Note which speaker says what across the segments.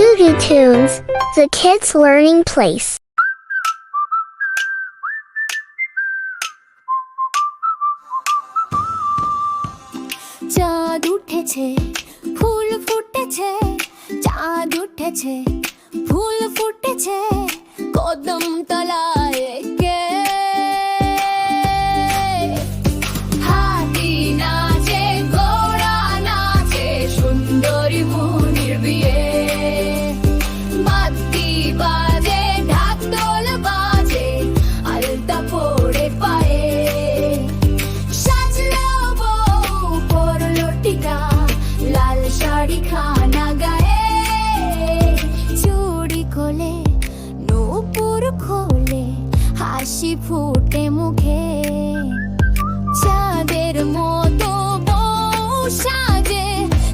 Speaker 1: Tutu Tunes, the kids' learning place.
Speaker 2: চাঁদ উঠেছে ফুল ফুটেছে, চাঁদ উঠেছে ফুল ফুটেছে, কদম তলায় কে হাতি নাচে, ঘোড়া নাচে, সুন্দরী মনির বিয়ে। বাতি বাজে, ঢাক ঢোল বাজে, আলতা পড়ে পায়ে, সাজলো বউ পরলো টিকা, লাল শাড়ি খানা গায়ে, চুড়ি খোলে নূপুর খোলে, হাসি ফুটে মুখে, চাঁদের মতো বউ সাজে,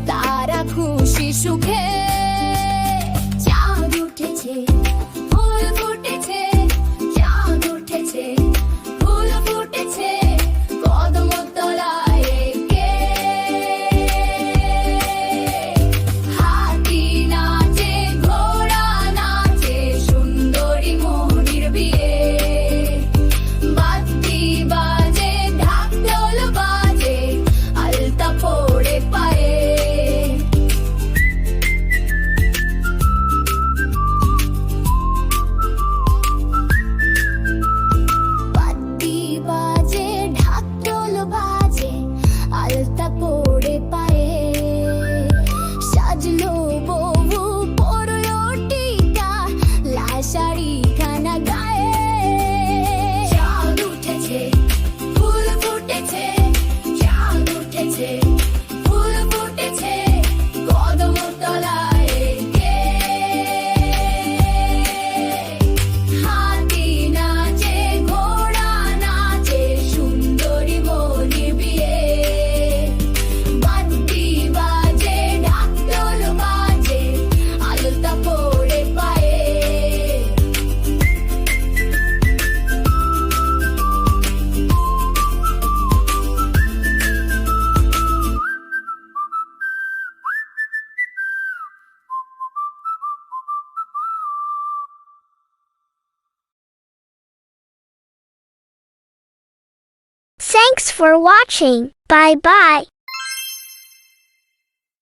Speaker 2: তারা খুশি সুখে। চাঁদ উঠেছে ফুল ফুটেছে, চাঁদ উঠেছে ফুল ফুটেছে, কদম তলায় কে হাতি নাচে, ঘোড়া নাচে, সুন্দরী মনির বিয়ে। বাতি বাজে, ঢাক ঢোল বাজে, আলতা পড়ে পায়ে, বাতি বাজে, ঢাক ঢোল বাজে, আলতা পড়ে পায়ে, সাজলো বউ পরলো টিকা, লাল শাড়ি খানা গায়ে। চাঁদ উঠেছে ফুল ফুটেছে, চাঁদ উঠেছে ফুল ফুটেছে, কদম তলায় কে হাতি নাচে, ঘোড়া নাচে, সুন্দরী মনির বিয়ে। বাতি বাজে, ঢাক ঢোল বাজে, আলতা পড়ে পায়ে,
Speaker 1: Thanks for watching. Bye bye.